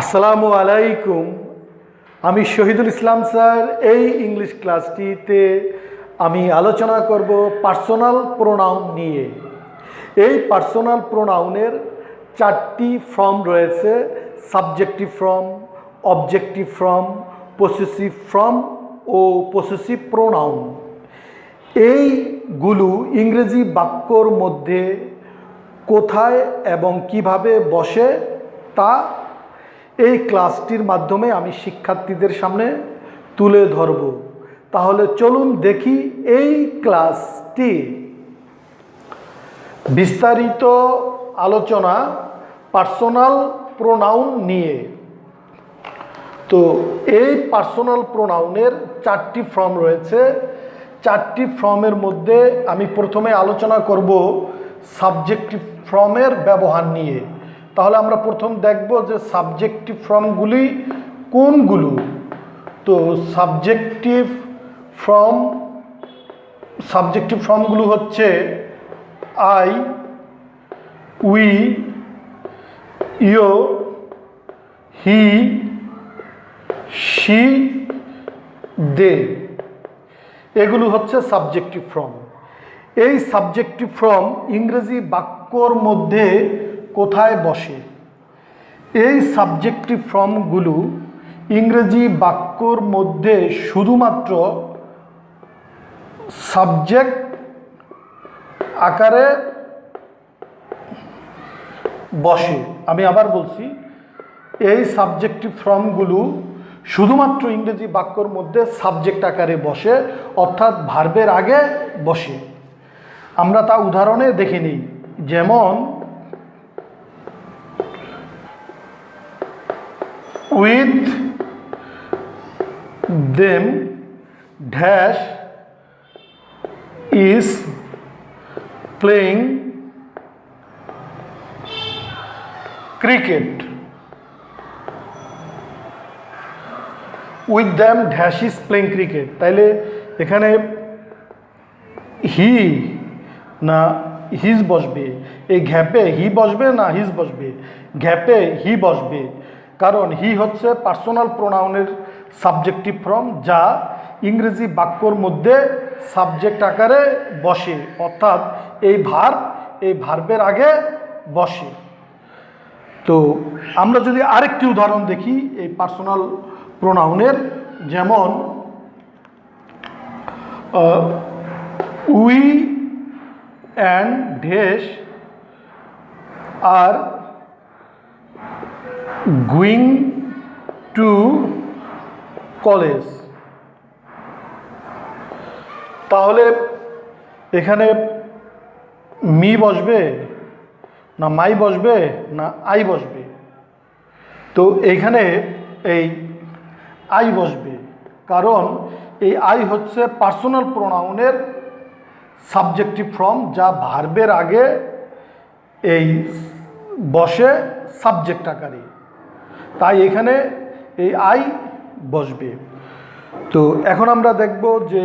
আসসালামু আলাইকুম। আমি শহীদুল ইসলাম স্যার। এই ইংলিশ ক্লাসটিতে আমি আলোচনা করব পার্সোনাল প্রোনাউন নিয়ে। এই পার্সোনাল প্রোনাউনের চারটি ফর্ম রয়েছে: subjective form, objective form, possessive form ও পসেসিভ প্রোনাউন। এইগুলো ইংরেজি বাক্যর মধ্যে কোথায় এবং কিভাবে বসে তা এই ক্লাসটির মাধ্যমে আমি শিক্ষার্থীদের সামনে তুলে ধরব। তাহলে চলুন দেখি এই ক্লাসটি। বিস্তারিত আলোচনা পার্সোনাল প্রোনাউন নিয়ে। তো এই পার্সোনাল প্রোনাউনের চারটি ফর্ম রয়েছে। চারটি ফর্মের মধ্যে আমি প্রথমে আলোচনা করব সাবজেক্টিভ ফর্মের ব্যবহার নিয়ে। তাহলে আমরা প্রথম দেখব যে সাবজেক্টিভ ফর্মগুলি কোনগুলো। তো সাবজেক্টিভ ফর্মগুলো হচ্ছে I, we, you, he, she, they. এগুলো হচ্ছে সাবজেক্টিভ ফর্ম। এই সাবজেক্টিভ ফর্ম ইংরেজি বাক্যর মধ্যে কোথায় বসে? এই সাবজেক্টিভ ফর্মগুলো ইংরেজি বাক্যর মধ্যে শুধুমাত্র সাবজেক্ট আকারে বসে। আমি আবার বলছি, এই সাবজেক্টিভ ফর্মগুলো শুধুমাত্র ইংরেজি বাক্যর মধ্যে সাবজেক্ট আকারে বসে, অর্থাৎ ভার্বের আগে বসে। আমরা তা উদাহরণে দেখে নিই। যেমন with them dash is playing cricket. with them dash is playing cricket। তাইলে এখানে হি না হিজ বসবে? এই গ্যাপে হি বসবে না হিজ বসবে? গ্যাপে হি বসবে, কারণ হি হচ্ছে পার্সোনাল প্রোনাউনের সাবজেক্টিভ ফর্ম, যা ইংরেজি বাক্যর মধ্যে সাবজেক্ট আকারে বসে, অর্থাৎ এই ভার্বের আগে বসে। তো আমরা যদি আরেকটি উদাহরণ দেখি এই পার্সোনাল প্রোনাউনের, যেমন we and dash are going to college. তাহলে এখানে মি বসবে না মাই বসবে না আই বসবে? তো এইখানে এই আই বসবে, কারণ এই আই হচ্ছে পার্সোনাল প্রোনাউনের সাবজেক্টিভ ফর্ম, যা ভার্বের আগে এই বসে সাবজেক্ট আকারে, তাই এখানে এই আই বসবে। তো এখন আমরা দেখব যে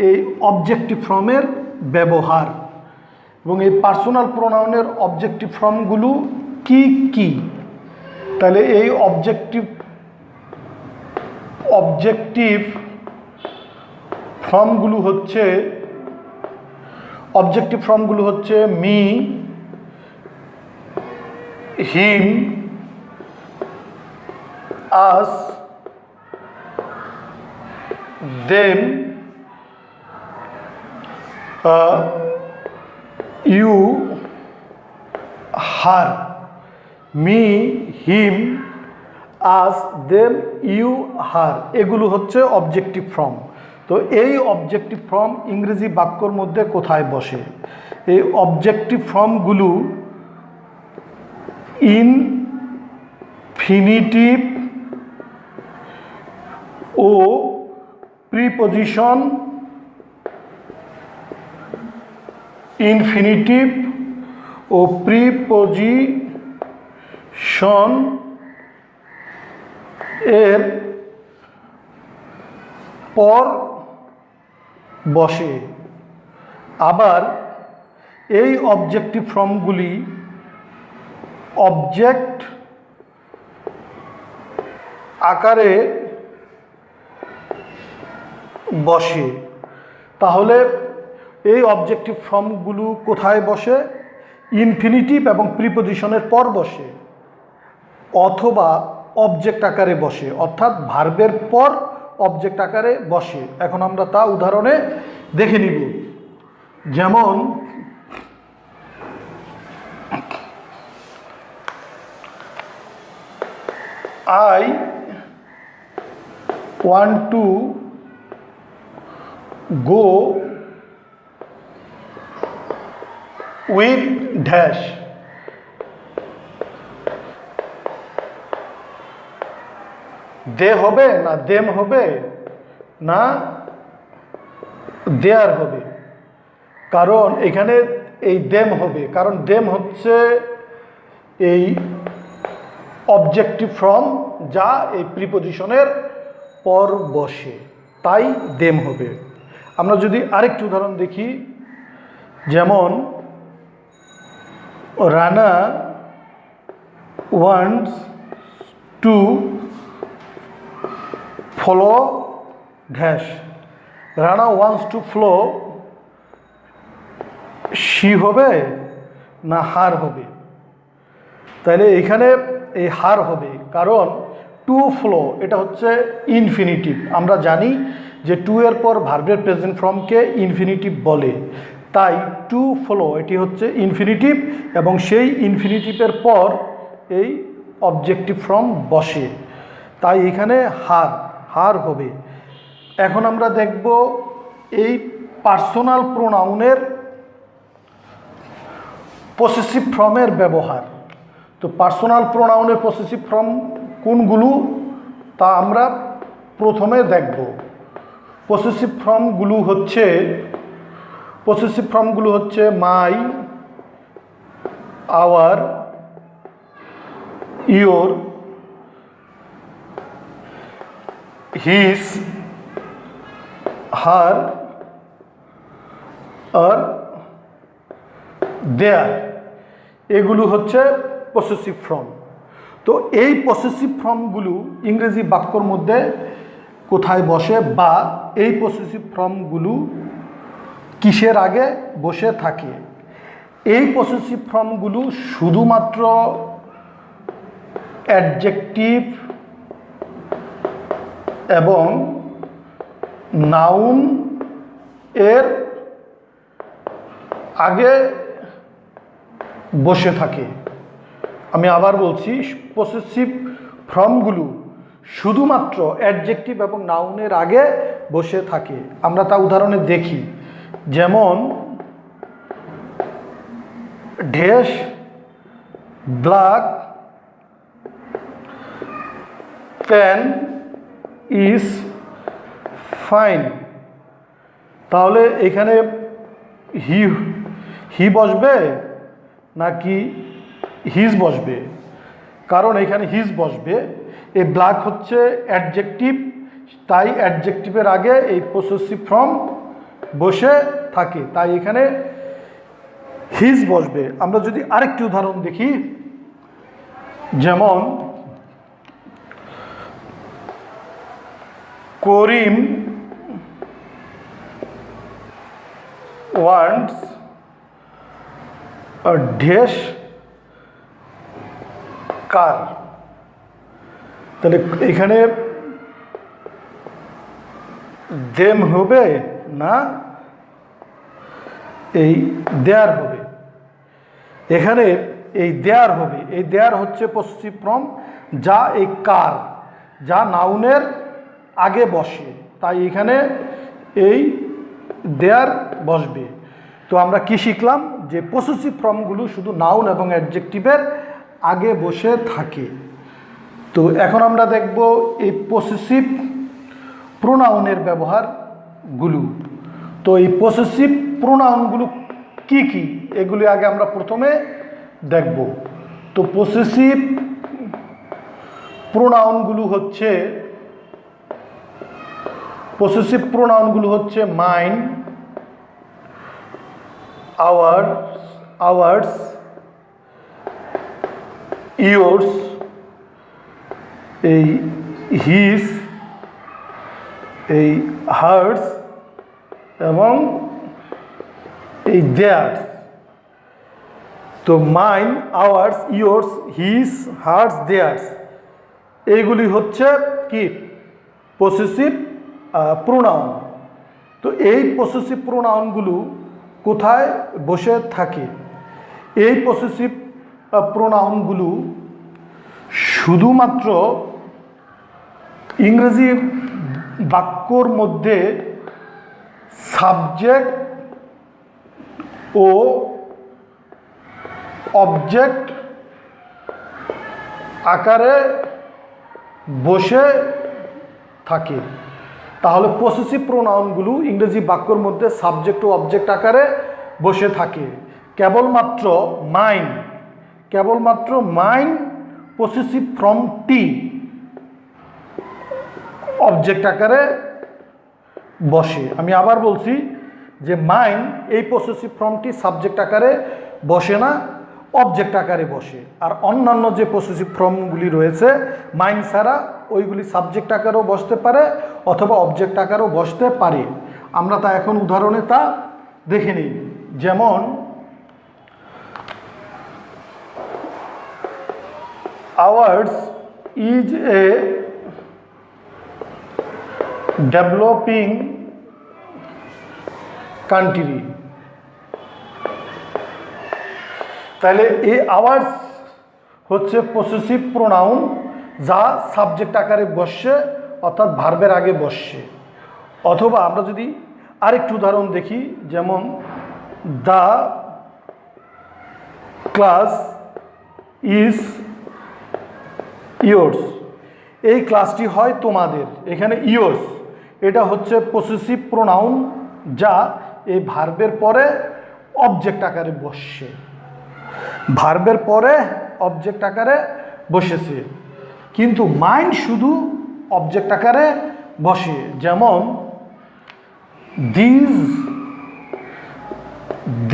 এই অবজেক্টিভ ফর্মের ব্যবহার এবং এই পার্সোনাল প্রোনাউনের অবজেক্টিভ ফর্মগুলো কি কি। তাহলে এই অবজেক্টিভ ফর্মগুলো হচ্ছে me, him, us, them, you, her। Me, him, us, them, you, her এগুলো হচ্ছে অবজেক্টিভ ফর্ম। তো এই অবজেক্টিভ ফর্ম ইংরেজি বাক্যর মধ্যে কোথায় বসে? এই অবজেক্টিভ ফর্মগুলো ইনফিনিটিভ ও প্রিপজিশন এর পর বসে। আবার এই অবজেক্টিভ ফর্মগুলি অবজেক্ট আকারে বসে, তাহলে এই অবজেক্টিভ ফর্মগুলো কোথায় বসে? ইনফিনিটিভ এবং প্রিপোজিশনের পর বসে, অথবা অবজেক্ট আকারে বসে, অর্থাৎ ভার্বের পর অবজেক্ট আকারে বসে। এখন আমরা তা উদাহরণে দেখে নিব। যেমন I want to go with dash, দে হবে না দেম হবে না দেয়ার হবে? কারণ এখানে এই দেম হবে, কারণ দেম হচ্ছে এই অবজেক্টিভ ফর্ম যা এই প্রিপোজিশনের পর বসে, তাই দেম হবে। আমরা যদি আরেকটি উদাহরণ দেখি, যেমন Rana wants to follow dash, Rana wants to follow she হবে না হার হবে? তাহলে এখানে এই হার হবে, কারণ টু ফ্লো এটা হচ্ছে ইনফিনিটিভ। আমরা জানি যে টু এর পর ভার্বের প্রেজেন্ট ফর্মকে ইনফিনিটিভ বলে, তাই টু ফ্লো এটি হচ্ছে ইনফিনিটিভ এবং সেই ইনফিনিটিভের পর এই অবজেক্টিভ ফর্ম বসে, তাই এখানে হার হার হবে। এখন আমরা দেখব এই পার্সোনাল প্রোনাউনের পসেসিভ ফর্মের ব্যবহার। তো পার্সোনাল প্রোনাউনের পসেসিভ ফর্ম কোনগুলো তা আমরা প্রথমে দেখব। পসেসিভ ফর্মগুলো হচ্ছে মাই, আওয়ার, ইয়োর, হিজ, হার আর দেয়ার, এগুলো হচ্ছে পসেসিভ ফর্ম। তো এই পসেসিভ ফর্মগুলো ইংরেজি বাক্যর মধ্যে কোথায় বসে, বা এই পসেসিভ ফর্মগুলো কিসের আগে বসে থাকে? এই পসেসিভ ফর্মগুলো শুধুমাত্র অ্যাডজেক্টিভ এবং নাউন এর আগে বসে থাকে। আমি আবার বলছি, পসেসিভ ফর্মগুলো শুধুমাত্র অ্যাডজেক্টিভ এবং নাউনের আগে বসে থাকে। আমরা তা উদাহরণে দেখি, যেমন dash black pen is fine. তাহলে এখানে হি বসবে নাকি হিজ বসবে? কারণ এখানে হিজ বসবে। এই ব্ল্যাক হচ্ছে অ্যাডজেক্টিভ, তাই অ্যাডজেক্টিভের আগে এই পসেসিভ ফর্ম বসে থাকে, তাই এখানে হিজ বসবে। আমরা যদি আরেকটি উদাহরণ দেখি, যেমন করিম ওয়ান্টস a dash কার। তাহলে এখানে দেম হবে না এই দেয়ার হবে? এখানে এই দেয়ার হবে। এই দেয়ার হচ্ছে পসেসিভ ফর্ম যা এই কার, যা নাউনের আগে বসে, তাই এখানে এই দেয়ার বসবে। তো আমরা কি শিখলাম? যে পসেসিভ ফর্মগুলো শুধু নাউন এবং অ্যাডজেক্টিভের আগে বসে থাকে। তো এখন আমরা দেখব এই পসেসিভ প্রোনাউনের ব্যবহারগুলো। তো এই পসেসিভ প্রোনাউনগুলো কি কি, এগুলি আগে আমরা প্রথমে দেখব। তো পসেসিভ প্রোনাউনগুলো হচ্ছে মাইন, আওয়ার্স, ইয়োর্স, এই হিজ, এই হার্স এবং এই দেয়ার্স। তো mine, ours, yours, his, hers, theirs এইগুলি হচ্ছে কি পসেসিভ প্রোনাউন। তো এই পসেসিভ প্রোনাউনগুলো কোথায় বসে থাকে? এই পসেসিভ প্রোনাউনগুলো শুধুমাত্র ইংরেজি বাক্যর মধ্যে সাবজেক্ট ও অবজেক্ট আকারে বসে থাকে। তাহলে পসেসিভ প্রোনাউনগুলো ইংরেজি বাক্যর মধ্যে সাবজেক্ট ও অবজেক্ট আকারে বসে থাকে। কেবলমাত্র মাইন পসেসিভ ফর্মটি অবজেক্ট আকারে বসে। আমি আবার বলছি যে মাইন এই পসেসিভ ফর্মটি সাবজেক্ট আকারে বসে না, অবজেক্ট আকারে বসে। আর অন্যান্য যে পসেসিভ ফর্মগুলি রয়েছে মাইন ছাড়া ওইগুলি সাবজেক্ট আকারেও বসতে পারে অথবা অবজেক্ট আকারেও বসতে পারে। আমরা তা এখন উদাহরণে তা দেখে নিই। যেমন hours is a developing country. তাহলে এই আওয়ার্স হচ্ছে পসেসিভ প্রোনাউন যা সাবজেক্ট আকারে বসছে অর্থাৎ ভার্বের আগে বসছে। অথবা আমরা যদি আরেকটু উদাহরণ দেখি, যেমন দ্য ক্লাস ইজ ইয়োর্স, এই ক্লাসটি হয় তোমাদের। এখানে ইয়োর্স এটা হচ্ছে পসেসিভ প্রোনাউন যা এই ভার্বের পরে অবজেক্ট আকারে বসছে, ভার্বের পরে অবজেক্ট আকারে বসেছে। কিন্তু মাইন শুধু অবজেক্ট আকারে বসে। যেমন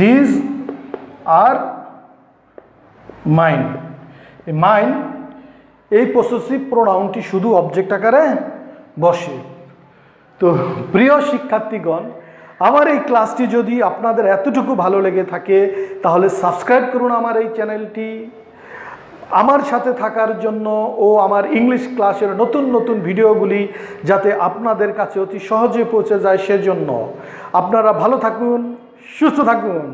দিস আর মাইন, মাইন এই পসেসিভ প্রোনাউনটি শুধু অবজেক্ট আকারে বসে। তো প্রিয় শিক্ষার্থীগণ, আমার এই ক্লাসটি যদি আপনাদের এতটুকু ভালো লেগে থাকে তাহলে সাবস্ক্রাইব করুন আমার এই চ্যানেলটি। আমার সাথে থাকার জন্য ও আমার ইংলিশ ক্লাসের নতুন নতুন ভিডিওগুলি যাতে আপনাদের কাছে অতি সহজে পৌঁছে যায় সেজন্য। আপনারা ভালো থাকুন, সুস্থ থাকুন।